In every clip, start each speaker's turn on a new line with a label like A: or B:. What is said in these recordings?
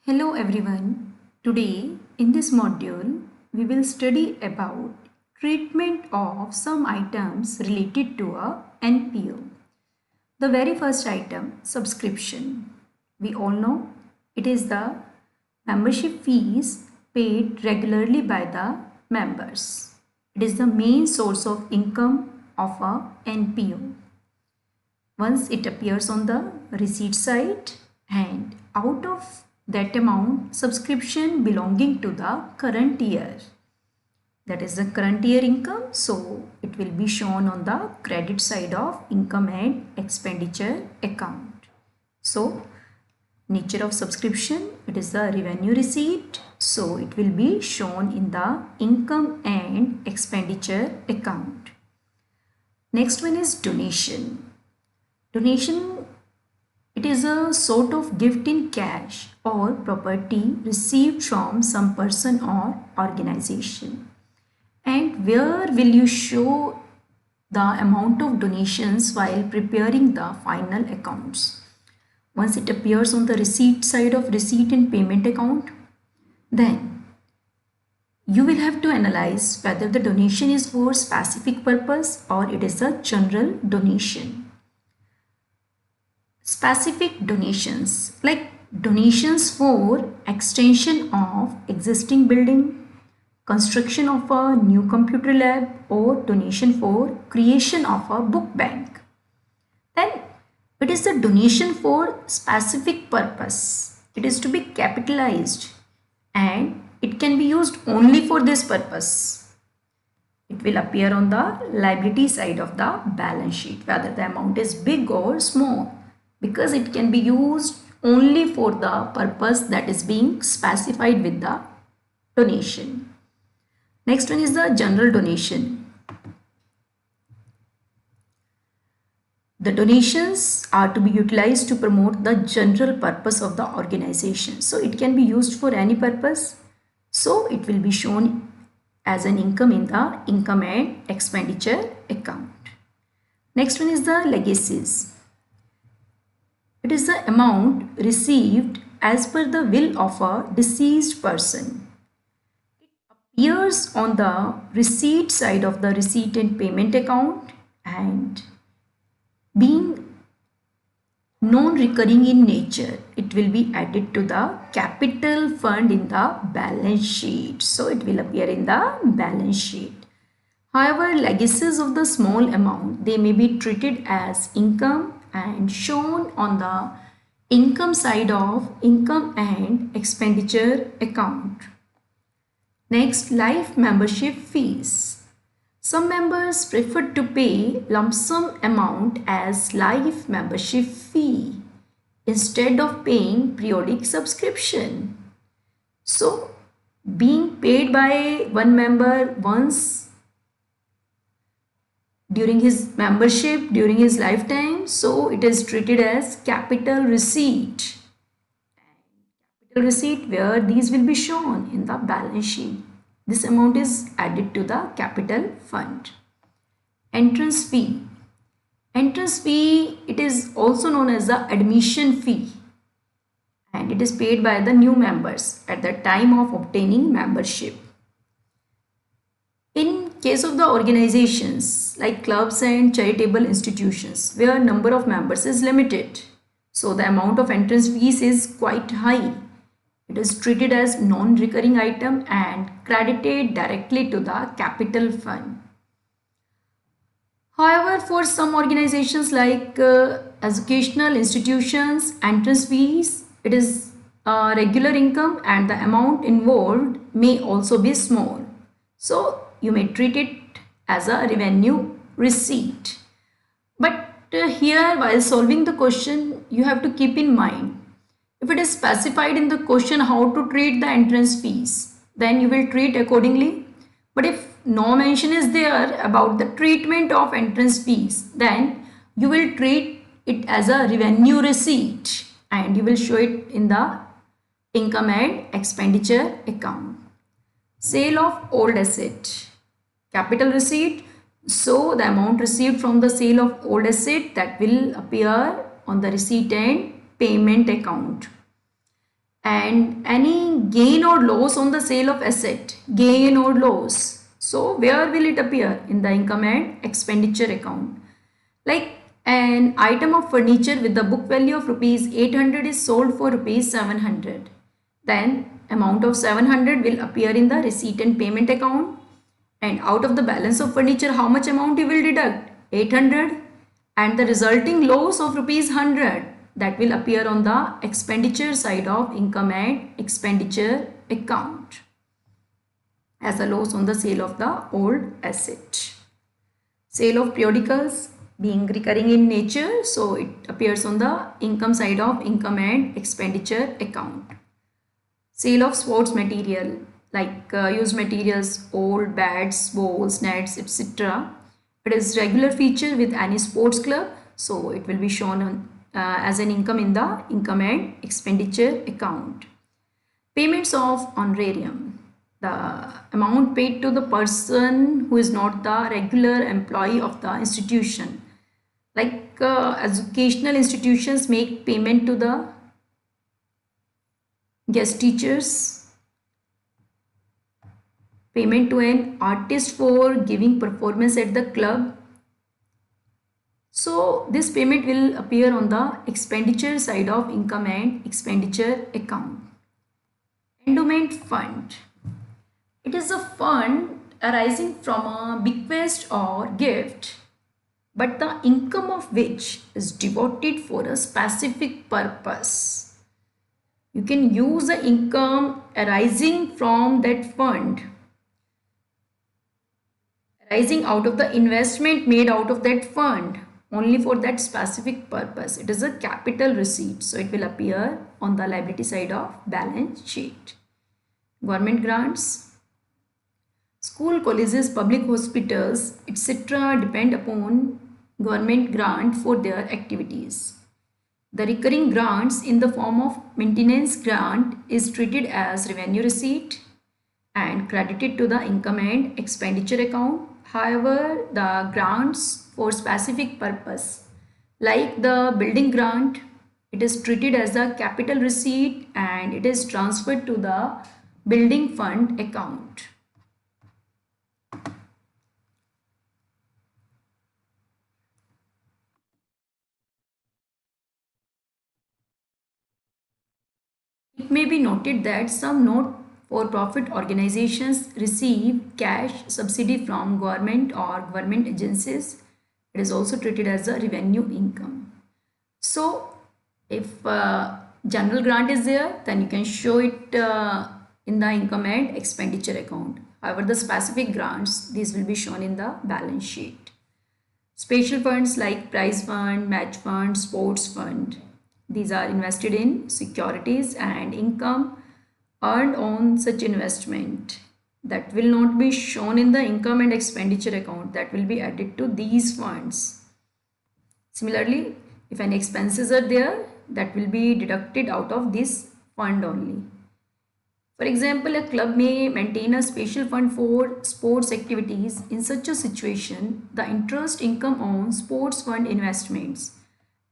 A: Hello everyone. Today in this module we will study about treatment of some items related to a NPO. The very first item, subscription. We all know it is the membership fees paid regularly by the members. It is the main source of income of a NPO. Once it appears on the receipt side, and out of that amount subscription belonging to the current year, that is the current year income, so it will be shown on the credit side of income and expenditure account. So nature of subscription, it is the revenue receipt, so it will be shown in the income and expenditure account. Next one is donation. Donation, it is a sort of gift in cash or property received from some person or organization. And where will you show the amount of donations while preparing the final accounts? Once it appears on the receipt side of receipt and payment account, then you will have to analyze whether the donation is for specific purpose or it is a general donation. Specific donations, like donations for extension of existing building, construction of a new computer lab, or donation for creation of a book bank. Then it is the donation for specific purpose. It is to be capitalized and it can be used only for this purpose. It will appear on the liability side of the balance sheet, whether the amount is big or small, because it can be used only for the purpose that is being specified with the donation. Next one is the general donation. The donations are to be utilized to promote the general purpose of the organization. So it can be used for any purpose. So it will be shown as an income in the income and expenditure account. Next one is the legacies. It is the amount received as per the will of a deceased person. It appears on the receipt side of the receipt and payment account, and being non-recurring in nature, it will be added to the capital fund in the balance sheet. So it will appear in the balance sheet. However, legacies of the small amount, they may be treated as income and shown on the income side of income and expenditure account. Next, life membership fees. Some members prefer to pay lump sum amount as life membership fee instead of paying periodic subscription. So, being paid by one member once during his membership, during his lifetime, so it is treated as capital receipt. Capital receipt, where these will be shown in the balance sheet. This amount is added to the capital fund. Entrance fee. Entrance fee, it is also known as the admission fee, and it is paid by the new members at the time of obtaining membership. In case of the organizations like clubs and charitable institutions where number of members is limited, so the amount of entrance fees is quite high. It is treated as non-recurring item and credited directly to the capital fund. However, for some organizations like educational institutions, entrance fees, it is regular income and the amount involved may also be small. So you may treat it as a revenue receipt. But here, while solving the question, you have to keep in mind, if it is specified in the question how to treat the entrance fees, then you will treat accordingly. But if no mention is there about the treatment of entrance fees, then you will treat it as a revenue receipt and you will show it in the income and expenditure account. Sale of old asset. Capital receipt, so the amount received from the sale of old asset, that will appear on the receipt and payment account. and any gain or loss on the sale of asset, gain or loss. So where will it appear? In the income and expenditure account. Like an item of furniture with the book value of rupees 800 is sold for rupees 700. Then amount of 700 will appear in the receipt and payment account, and out of the balance of furniture how much amount you will deduct? 800, and the resulting loss of rupees 100, that will appear on the expenditure side of income and expenditure account as a loss on the sale of the old asset. Sale of periodicals being recurring in nature, so it appears on the income side of income and expenditure account. Sale of sports material like used materials, old bats, balls, nets, etc. It is regular feature with any sports club, so it will be shown on, as an income in the income and expenditure account. Payments of honorarium, the amount paid to the person who is not the regular employee of the institution. Like educational institutions make payment to the guest teachers, payment to an artist for giving performance at the club. So this payment will appear on the expenditure side of income and expenditure account. Endowment fund. It is a fund arising from a bequest or gift, but the income of which is devoted for a specific purpose. You can use the income arising from that fund, arising out of the investment made out of that fund only for that specific purpose. It is a capital receipt, so it will appear on the liability side of balance sheet. Government grants. School, colleges, public hospitals, etc. depend upon government grant for their activities. The recurring grants in the form of maintenance grant is treated as revenue receipt and credited to the income and expenditure account. However, the grants for specific purpose like the building grant, it is treated as a capital receipt and it is transferred to the building fund account. It may be noted that some not-for-profit organizations receive cash subsidy from government or government agencies. It is also treated as a revenue income. So, if general grant is there, then you can show it in the income and expenditure account. However, the specific grants, these will be shown in the balance sheet. Special funds like prize fund, match fund, sports fund. These are invested in securities and income earned on such investment that will not be shown in the income and expenditure account, that will be added to these funds. Similarly, if any expenses are there, that will be deducted out of this fund only. For example, a club may maintain a special fund for sports activities. In such a situation, the interest income on sports fund investments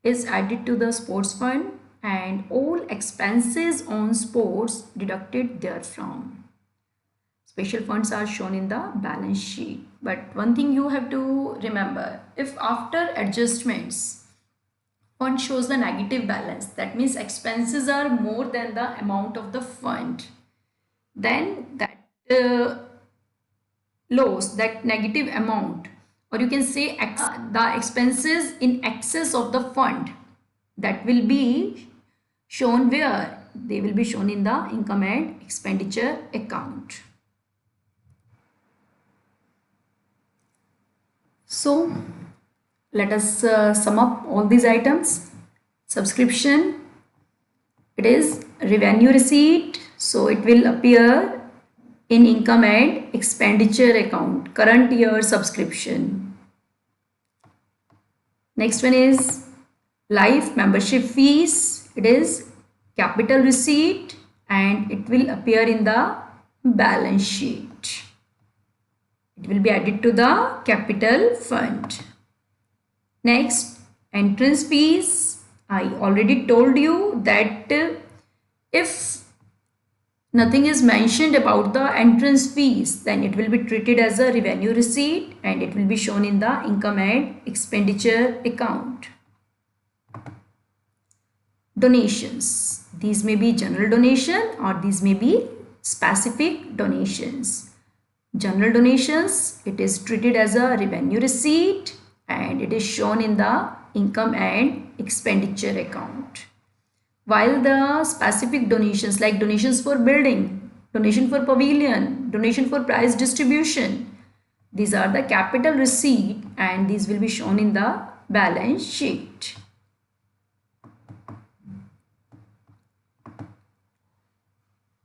A: is added to the sports fund and all expenses on sports deducted therefrom. Special funds are shown in the balance sheet. But one thing you have to remember, if after adjustments fund shows the negative balance, that means expenses are more than the amount of the fund, then that loss, that negative amount, or you can say the expenses in excess of the fund, that will be shown where? They will be shown in the income and expenditure account. So let us sum up all these items. Subscription, it is revenue receipt, so it will appear in income and expenditure account, current year subscription. Next one is life membership fees, it is capital receipt and it will appear in the balance sheet. It will be added to the capital fund. Next, entrance fees. I already told you that if nothing is mentioned about the entrance fees, then it will be treated as a revenue receipt and it will be shown in the income and expenditure account. Donations. These may be general donation or these may be specific donations. General donations, it is treated as a revenue receipt and it is shown in the income and expenditure account. While the specific donations like donations for building, donation for pavilion, donation for prize distribution, these are the capital receipt and these will be shown in the balance sheet.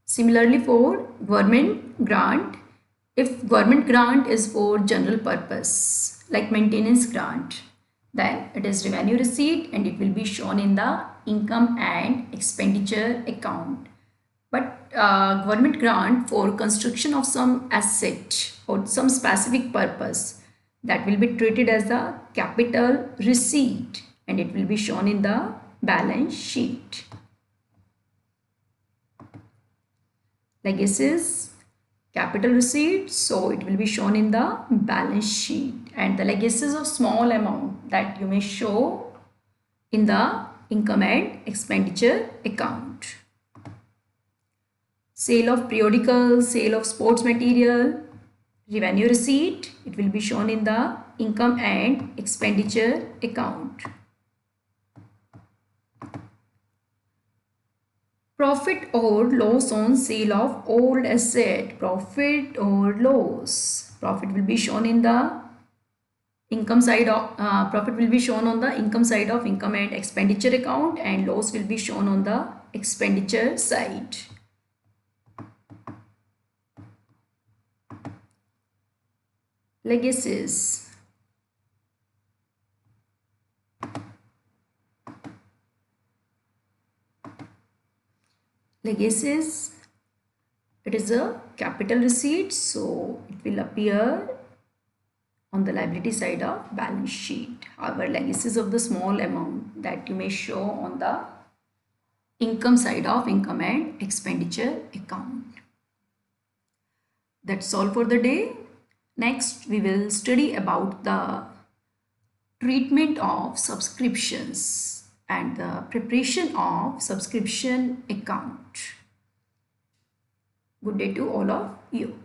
A: Similarly for government grant, if government grant is for general purpose like maintenance grant, then it is revenue receipt and it will be shown in the income and expenditure account. But government grant for construction of some asset or some specific purpose, that will be treated as a capital receipt and it will be shown in the balance sheet. Legacies, capital receipt, so it will be shown in the balance sheet, and the legacies of small amount that you may show in the income and expenditure account. Sale of periodical, sale of sports material, revenue receipt, it will be shown in the income and expenditure account. Profit or loss on sale of old asset, profit or loss. Profit will be shown in the income side of profit will be shown on the income side of income and expenditure account, and loss will be shown on the expenditure side. Legacies. Legacies, it is a capital receipt, so it will appear on the liability side of balance sheet. However, legacies of the small amount that you may show on the income side of income and expenditure account. That's all for the day. Next, we will study about the treatment of subscriptions and the preparation of subscription account. Good day to all of you.